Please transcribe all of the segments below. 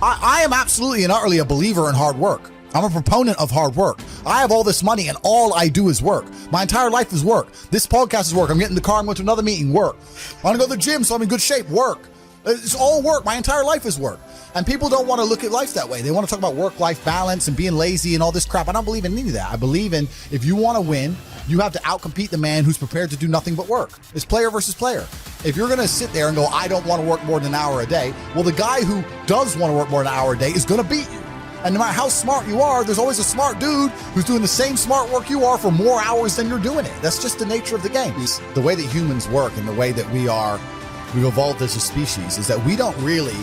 I am absolutely and utterly a believer in hard work. I'm a proponent of hard work. I have all this money and all I do is work. My entire life is work. This podcast is work. I'm getting in the car, I'm going to another meeting, work. I want to go to the gym so I'm in good shape, work. It's all work. My entire life is work. And people don't want to look at life that way. They want to talk about work-life balance and being lazy and all this crap. I don't believe in any of that. I believe in, if you want to win, you have to outcompete the man who's prepared to do nothing but work. It's player versus player. If you're going to sit there and go, I don't want to work more than an hour a day, well, the guy who does want to work more than an hour a day is going to beat you. And no matter how smart you are, there's always a smart dude who's doing the same smart work you are for more hours than you're doing it. That's just the nature of the game. The way that humans work and the way that we've evolved as a species is that we don't really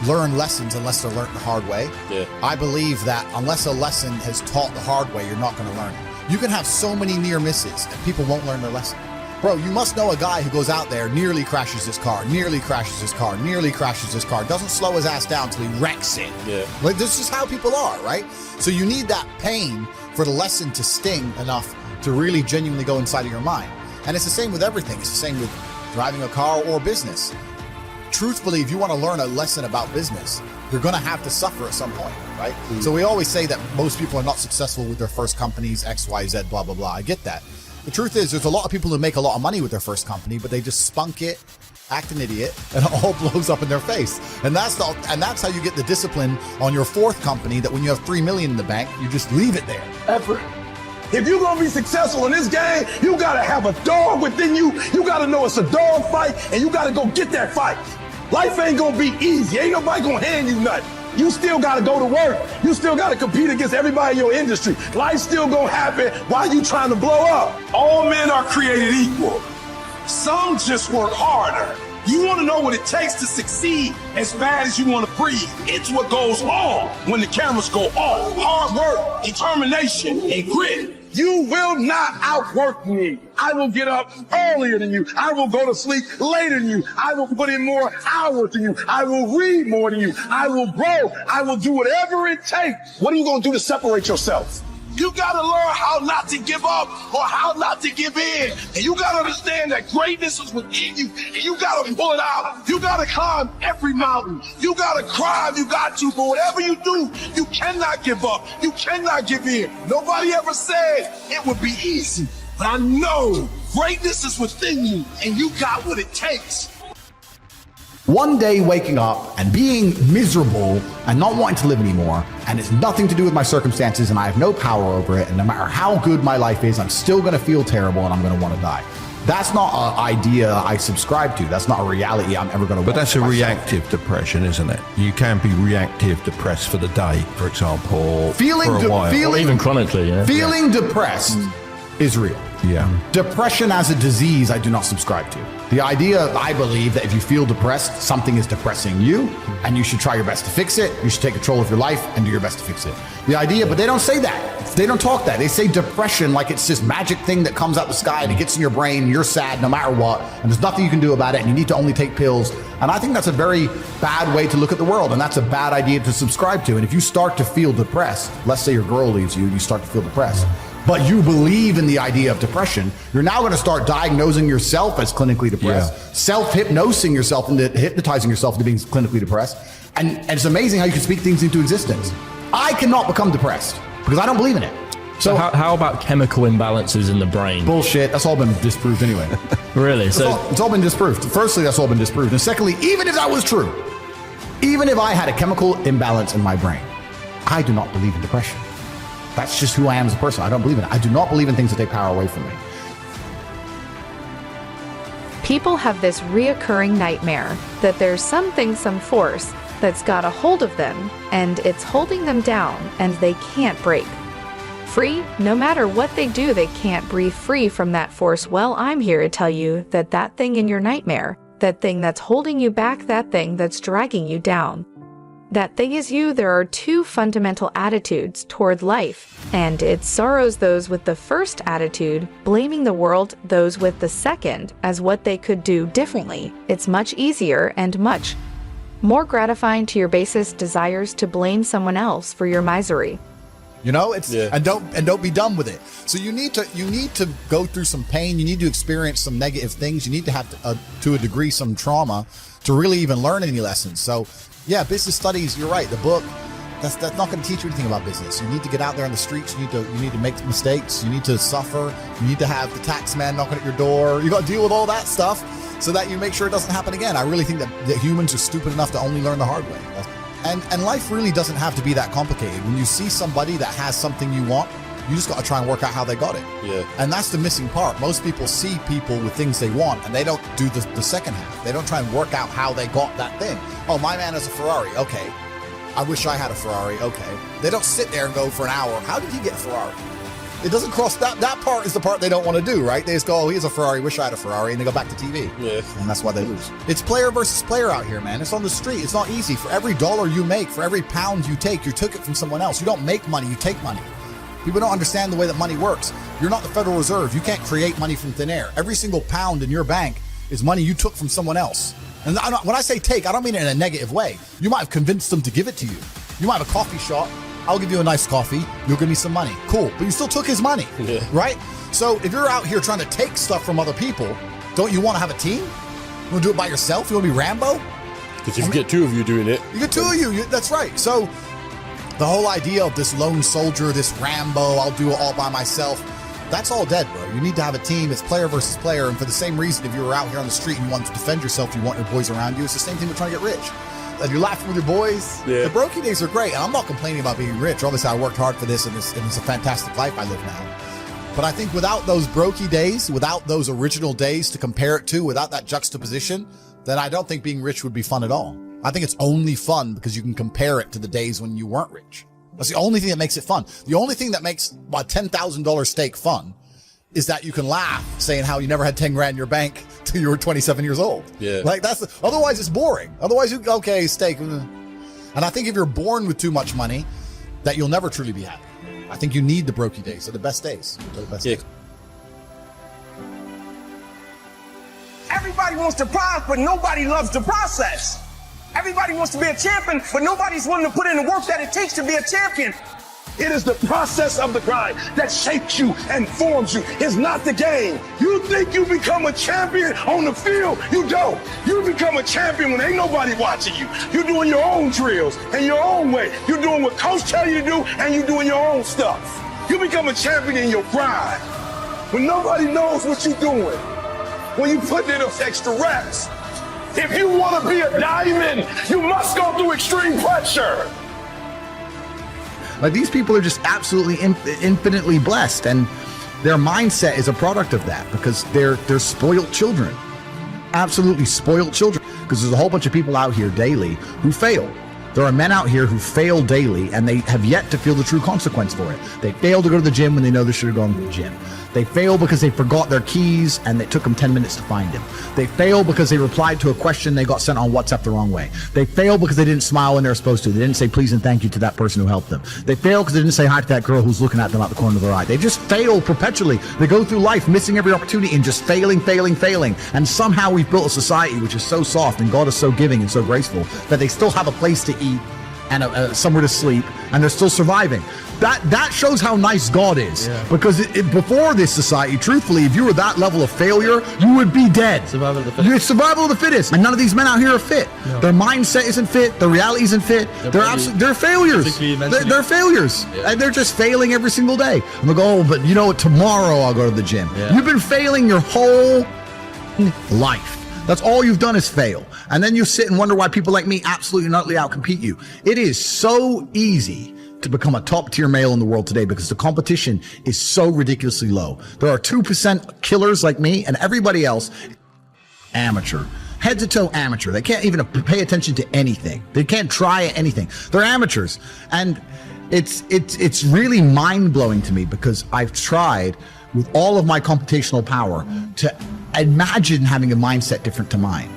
learn lessons unless they're learned the hard way. Yeah. I believe that unless a lesson is taught the hard way, you're not going to learn it. You can have so many near misses and people won't learn their lesson. Bro, you must know a guy who goes out there, nearly crashes his car, doesn't slow his ass down till he wrecks it. Yeah. Like, this is how people are, right? So you need that pain for the lesson to sting enough to really genuinely go inside of your mind. And it's the same with everything. It's the same with driving a car or business. Truthfully, if you want to learn a lesson about business, you're going to have to suffer at some point, right? So we always say that most people are not successful with their first companies, X, Y, Z, blah, blah, blah. I get that. The truth is, there's a lot of people who make a lot of money with their first company, but they just spunk it, act an idiot, and it all blows up in their face. And that's how you get the discipline on your fourth company, that when you have $3 million in the bank, you just leave it there. Effort. If you're gonna be successful in this game, you gotta have a dog within you. You gotta know it's a dog fight, and you gotta go get that fight. Life ain't gonna be easy. Ain't nobody gonna hand you nothing. You still gotta go to work. You still gotta compete against everybody in your industry. Life's still gonna happen while you trying to blow up. All men are created equal. Some just work harder. You wanna know what it takes to succeed as bad as you wanna breathe. It's what goes on when the cameras go off. Hard work, determination, and grit. You will not outwork me. I will get up earlier than you. I will go to sleep later than you. I will put in more hours than you. I will read more than you. I will grow. I will do whatever it takes. What are you going to do to separate yourself? You got to learn how not to give up or how not to give in. And you got to understand that greatness is within you. And you got to pull it out. You got to climb every mountain. You got to cry if you got to. But whatever you do, you cannot give up. You cannot give in. Nobody ever said it would be easy. But I know greatness is within you. And you got what it takes. One day waking up and being miserable and not wanting to live anymore, and it's nothing to do with my circumstances and I have no power over it, and no matter how good my life is, I'm still going to feel terrible and I'm going to want to die. That's not an idea I subscribe to. That's not a reality I'm ever going to want. But that's a reactive depression, isn't it? You can be reactive depressed for the day, for example, for a while. Or even chronically, yeah. Feeling depressed is real. Yeah. Depression as a disease, I do not subscribe to. The idea, I believe, that if you feel depressed, something is depressing you, and you should try your best to fix it. You should take control of your life and do your best to fix it. The idea, but they don't say that. They don't talk that. They say depression like it's this magic thing that comes out the sky and it gets in your brain, and you're sad no matter what, and there's nothing you can do about it, and you need to only take pills. And I think that's a very bad way to look at the world, and that's a bad idea to subscribe to. And if you start to feel depressed, let's say your girl leaves you, and you start to feel depressed, but you believe in the idea of depression, you're now going to start diagnosing yourself as clinically depressed, self-hypnosing yourself into hypnotizing yourself into being clinically depressed. And it's amazing how you can speak things into existence. I cannot become depressed because I don't believe in it. So how about chemical imbalances in the brain? Bullshit. That's all been disproved anyway. Really? It's all been disproved. Firstly, that's all been disproved. And secondly, even if that was true, even if I had a chemical imbalance in my brain, I do not believe in depression. That's just who I am as a person. I don't believe in it. I do not believe in things that take power away from me. People have this reoccurring nightmare that there's something, some force that's got a hold of them and it's holding them down and they can't break free. No matter what they do, they can't breathe free from that force. Well, I'm here to tell you that that thing in your nightmare, that thing that's holding you back, that thing that's dragging you down, that thing is you. There are two fundamental attitudes toward life, and it sorrows those with the first attitude, blaming the world those with the second as what they could do differently. It's much easier and much more gratifying to your basest desires to blame someone else for your misery. You know, and don't be done with it. So you need to go through some pain. You need to experience some negative things. You need to have to a degree some trauma to really even learn any lessons. So Yeah, business studies, you're right. The book, that's not going to teach you anything about business. You need to get out there on the streets. You need to make mistakes. You need to suffer. You need to have the tax man knocking at your door. You got to deal with all that stuff so that you make sure it doesn't happen again. I really think that humans are stupid enough to only learn the hard way. And life really doesn't have to be that complicated. When you see somebody that has something you want, you just got to try and work out how they got it. Yeah. And that's the missing part. Most people see people with things they want, and they don't do the second half. They don't try and work out how they got that thing. Oh, my man has a Ferrari. Okay. I wish I had a Ferrari. Okay. They don't sit there and go for an hour. How did he get a Ferrari? It doesn't cross that part is the part they don't want to do, right? They just go, oh, he has a Ferrari. Wish I had a Ferrari. And they go back to TV. Yeah. And that's why they lose. It's player versus player out here, man. It's on the street. It's not easy. For every dollar you make, for every pound you take, you took it from someone else. You don't make money. You take money. People don't understand the way that money works. You're not the Federal Reserve. You can't create money from thin air. Every single pound in your bank is money you took from someone else. And when I say take, I don't mean it in a negative way. You might have convinced them to give it to you. You might have a coffee shop. I'll give you a nice coffee. You'll give me some money. Cool. But you still took his money, right? So if you're out here trying to take stuff from other people, don't you want to have a team? You want to do it by yourself? You want to be Rambo? Because if you get two of you doing it. You get two of you. That's right. So the whole idea of this lone soldier, this Rambo, I'll do it all by myself, that's all dead, bro. You need to have a team. It's player versus player. And for the same reason, if you were out here on the street and you want to defend yourself, you want your boys around you, it's the same thing with trying to get rich. And you're laughing with your boys. Yeah. The brokey days are great. And I'm not complaining about being rich. Obviously, I worked hard for this, and it's a fantastic life I live now. But I think without those brokey days, without those original days to compare it to, without that juxtaposition, then I don't think being rich would be fun at all. I think it's only fun because you can compare it to the days when you weren't rich. That's the only thing that makes it fun. The only thing that makes a $10,000 steak fun is that you can laugh saying how you never had 10 grand in your bank till you were 27 years old. Yeah. Like otherwise it's boring. Otherwise okay, steak. And I think if you're born with too much money, that you'll never truly be happy. I think you need the brokey days. They're the best days. They're the best days. Everybody wants to prize, but nobody loves the process. Everybody wants to be a champion, but nobody's willing to put in the work that it takes to be a champion. It is the process of the grind that shapes you and forms you. It's not the game. You think you become a champion on the field? You don't. You become a champion when ain't nobody watching you. You're doing your own drills and your own way. You're doing what coach tell you to do, and you're doing your own stuff. You become a champion in your grind when nobody knows what you're doing. When you put in those extra reps. If you want to be a diamond, you must go through extreme pressure. Like, these people are just absolutely infinitely blessed, and their mindset is a product of that because they're spoiled children, absolutely spoiled children. Because there's a whole bunch of people out here daily who fail. There are men out here who fail daily, and they have yet to feel the true consequence for it. They fail to go to the gym when they know they should have gone to the gym. They fail because they forgot their keys and it took them 10 minutes to find them. They fail because they replied to a question they got sent on WhatsApp the wrong way. They fail because they didn't smile when they were supposed to. They didn't say please and thank you to that person who helped them. They fail because they didn't say hi to that girl who's looking at them out the corner of their eye. They just fail perpetually. They go through life missing every opportunity and just failing. And somehow we've built a society which is so soft and God is so giving and so graceful that they still have a place to eat and somewhere to sleep, and they're still surviving. That shows how nice God is. Yeah. Because before this society, truthfully, if you were that level of failure, you would be dead. Survival of the fittest. You're survival of the fittest. And none of these men out here are fit. No. Their mindset isn't fit. Their reality isn't fit. They're failures. They're failures. Yeah. And they're just failing every single day. And they'll go, oh, but you know what? Tomorrow I'll go to the gym. Yeah. You've been failing your whole life. That's all you've done is fail. And then you sit and wonder why people like me absolutely and utterly outcompete you. It is so easy to become a top tier male in the world today because the competition is so ridiculously low. There are 2% killers like me, and everybody else, amateur. Head to toe amateur. They can't even pay attention to anything. They can't try anything. They're amateurs. And it's really mind blowing to me because I've tried with all of my computational power to imagine having a mindset different to mine.